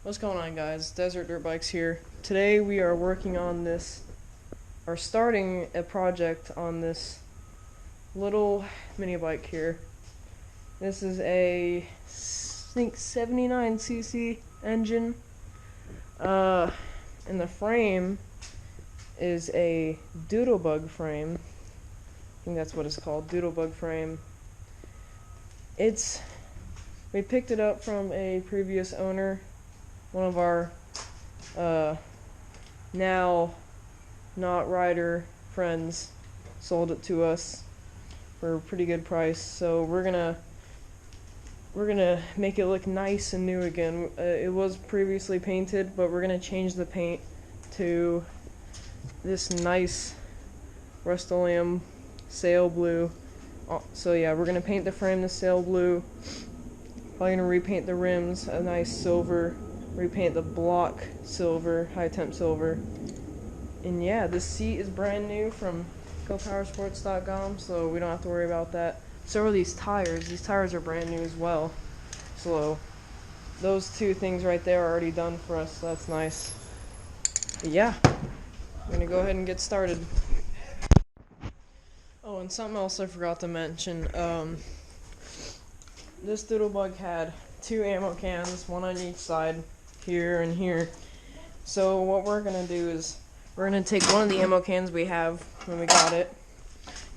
What's going on, guys? Desert Dirt Bikes here. Today we are working on this, or starting a project on this little mini bike here. This is a, I think, 79cc engine. And the frame is a Doodle frame. I think that's what it's called, Doodle frame. We picked it up from a previous owner. One of our now not rider friends sold it to us for a pretty good price, so we're gonna make it look nice and new again. It was previously painted, but we're gonna change the paint to this nice Rust-Oleum sail blue. So yeah, we're gonna paint the frame the sail blue. Probably gonna repaint the rims a nice silver. Repaint the block silver, high temp silver. And yeah, this seat is brand new from GoPowersports.com, so we don't have to worry about that. So are these tires. These tires are brand new as well. So those two things right there are already done for us, so that's nice. But yeah, I'm gonna go ahead and get started. Oh, and something else I forgot to mention. This Doodle had 2 ammo cans, one on each side, here and here. So what we're gonna do is we're gonna take one of the ammo cans we have when we got it,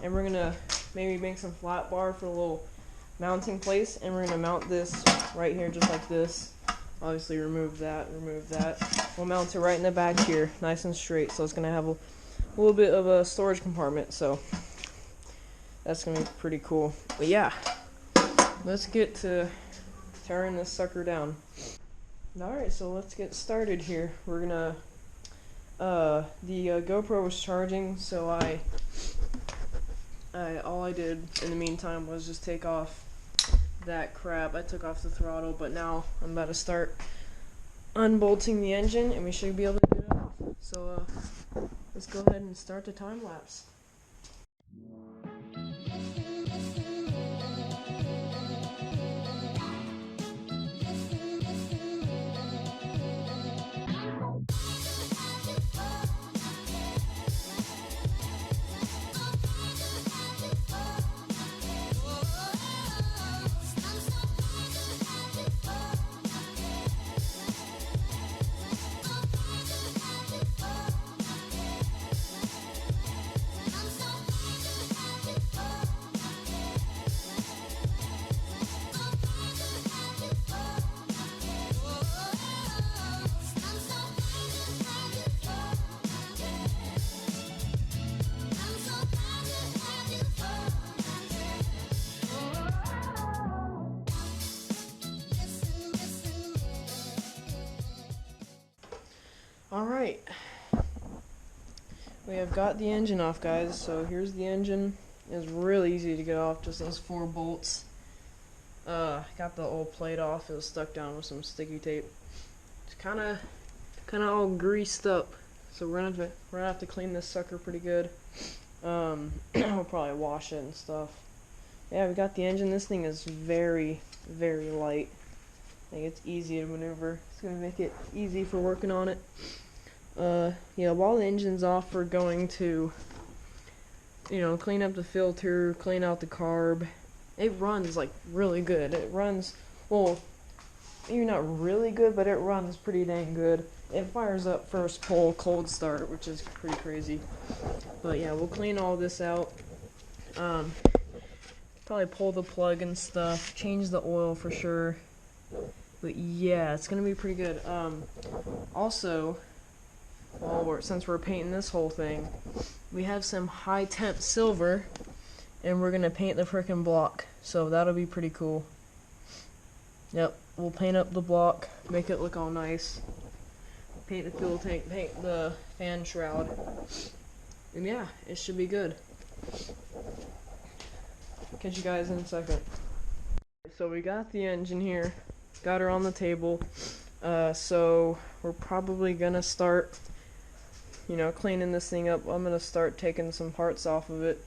and we're gonna maybe make some flat bar for a little mounting place, and we're gonna mount this right here just like this. Obviously remove that. We'll mount it right in the back here, nice and straight, so it's gonna have a little bit of a storage compartment, so that's gonna be pretty cool. But yeah, let's get to tearing this sucker down. Alright, so let's get started here. We're gonna, the GoPro was charging, so all I did in the meantime was just take off that crap. I took off the throttle, but now I'm about to start unbolting the engine, and we should be able to get it off. So, let's go ahead and start the time lapse. Alright, we have got the engine off, guys. So here's the engine. It's really easy to get off, just those 4 bolts. Got the old plate off. It was stuck down with some sticky tape. It's kind of all greased up, so we're gonna have to clean this sucker pretty good. We'll probably wash it and stuff. Yeah, we got the engine. This thing is very, very light. I think it's easy to maneuver. It's gonna make it easy for working on it. Yeah, while the engine's off, we're going to, clean up the filter, clean out the carb. It runs like really good. It runs, well, maybe not really good, but it runs pretty dang good. It fires up first pull, cold start, which is pretty crazy. But yeah, we'll clean all this out. Probably pull the plug and stuff, change the oil for sure. But yeah, it's gonna be pretty good. Also, since we're painting this whole thing, we have some high temp silver, and we're gonna paint the frickin' block. So that'll be pretty cool. Yep, we'll paint up the block, make it look all nice. Paint the fuel tank, paint the fan shroud, and yeah, it should be good. Catch you guys in a second. So we got the engine here. Got her on the table, so we're probably gonna start, cleaning this thing up. I'm gonna start taking some parts off of it.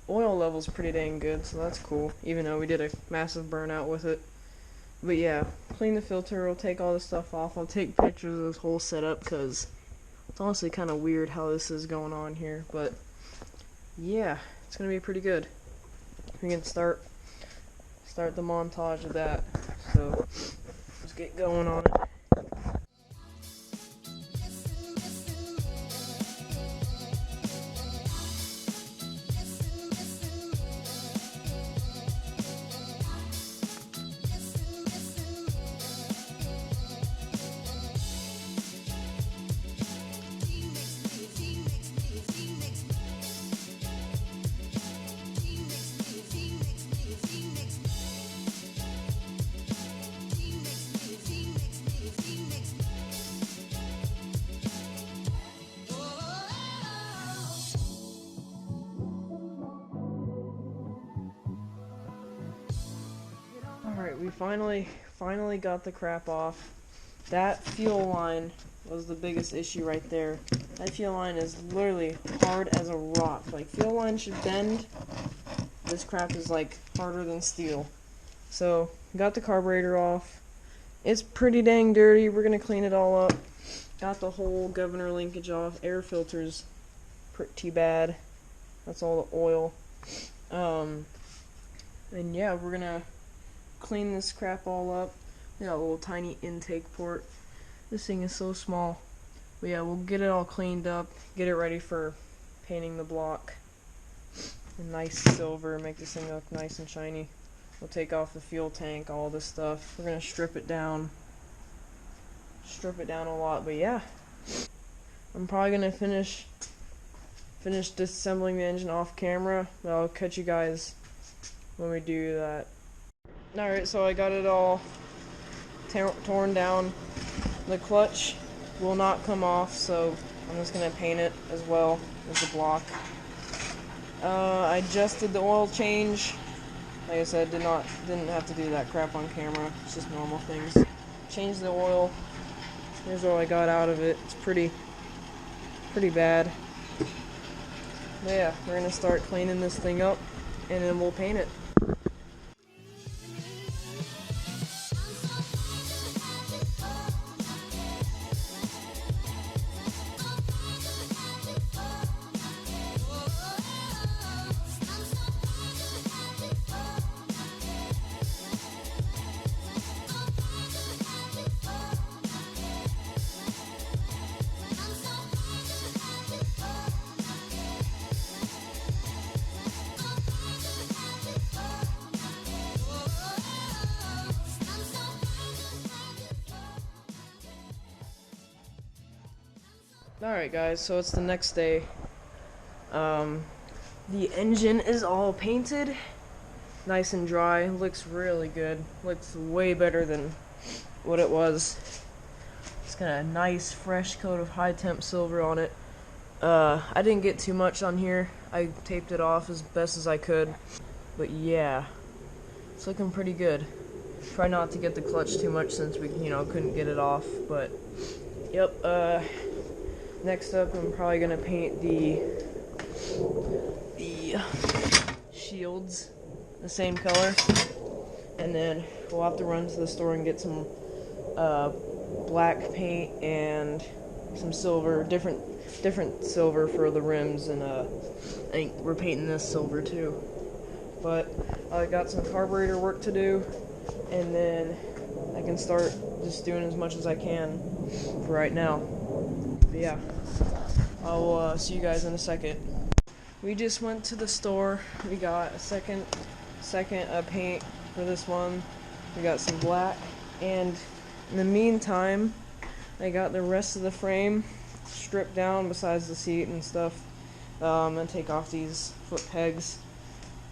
Oil level's pretty dang good, so that's cool, even though we did a massive burnout with it. But yeah, clean the filter, we'll take all this stuff off. I'll take pictures of this whole setup because it's honestly kind of weird how this is going on here. But yeah, it's going to be pretty good. We can start the montage of that. So let's get going on it. Alright, we finally got the crap off. That fuel line was the biggest issue right there. That fuel line is literally hard as a rock. Like, fuel line should bend. This crap is like harder than steel. So, got the carburetor off. It's pretty dang dirty. We're gonna clean it all up. Got the whole governor linkage off. Air filter's pretty bad. That's all the oil. And yeah, we're gonna clean this crap all up. We got a little tiny intake port. This thing is so small. But yeah, we'll get it all cleaned up, get it ready for painting the block. A nice silver, make this thing look nice and shiny. We'll take off the fuel tank, all this stuff. We're gonna strip it down. Strip it down a lot, but yeah. I'm probably gonna finish disassembling the engine off camera, but I'll catch you guys when we do that. Alright, so I got it all torn down. The clutch will not come off, so I'm just going to paint it as well as the block. I just did the oil change. Like I said, didn't have to do that crap on camera. It's just normal things. Changed the oil. Here's what I got out of it. It's pretty bad. But yeah, we're going to start cleaning this thing up, and then we'll paint it. Alright guys, so it's the next day. The engine is all painted, nice and dry, looks really good, looks way better than what it was. It's got a nice fresh coat of high temp silver on it. I didn't get too much on here, I taped it off as best as I could, but yeah, it's looking pretty good. Try not to get the clutch too much since we, couldn't get it off, but yep, next up, I'm probably gonna paint the shields the same color, and then we'll have to run to the store and get some black paint and some silver, different silver for the rims, and I think we're painting this silver too. But I got some carburetor work to do, and then I can start just doing as much as I can for right now. But yeah, I'll see you guys in a second. We just went to the store. We got a second paint for this one. We got some black, and in the meantime, I got the rest of the frame stripped down besides the seat and stuff. I'm gonna take off these foot pegs.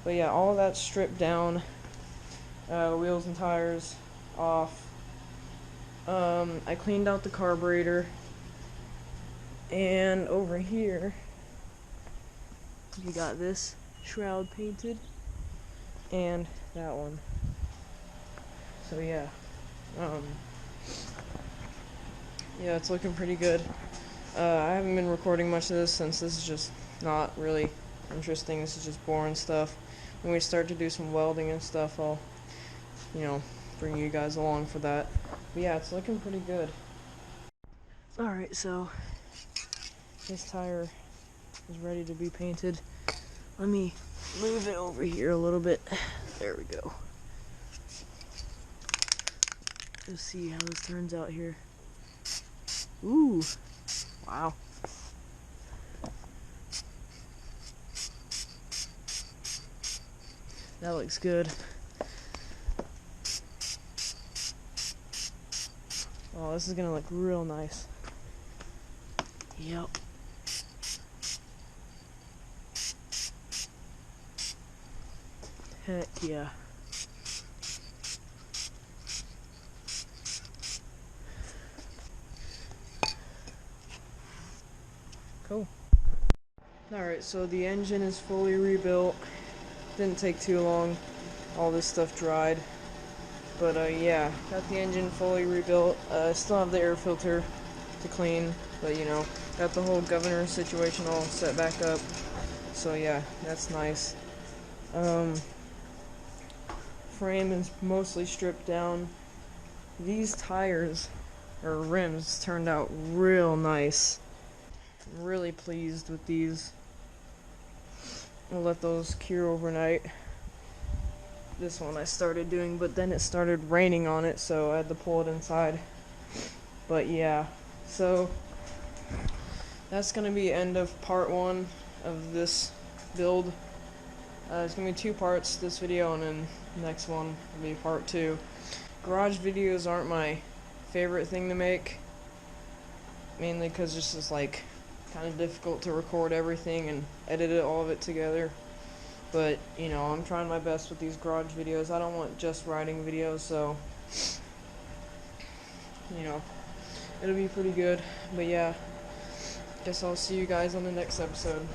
But yeah, all of that's stripped down. Wheels and tires off. I cleaned out the carburetor. And over here, you got this shroud painted, and that one. So yeah, yeah, it's looking pretty good. I haven't been recording much of this since this is just not really interesting. This is just boring stuff. When we start to do some welding and stuff, I'll, bring you guys along for that. But yeah, it's looking pretty good. Alright, so this tire is ready to be painted. Let me move it over here a little bit. There we go. Let's see how this turns out here. Ooh, wow. That looks good. Oh, this is gonna look real nice. Yep. Heck yeah. Cool. Alright, so the engine is fully rebuilt. Didn't take too long. All this stuff dried. But yeah, got the engine fully rebuilt. Still have the air filter to clean, but you know, got the whole governor situation all set back up. So yeah, that's nice. Frame is mostly stripped down. These tires, or rims, turned out real nice. I'm really pleased with these. I'll let those cure overnight. This one I started doing, but then it started raining on it, so I had to pull it inside. But yeah, so that's gonna be end of part 1 of this build. It's gonna be 2 parts, this video, and then the next one will be part 2. Garage videos aren't my favorite thing to make, mainly because it's just like kind of difficult to record everything and edit it, all of it together. But you know, I'm trying my best with these garage videos. I don't want just riding videos, so you know, it'll be pretty good. But yeah, guess I'll see you guys on the next episode.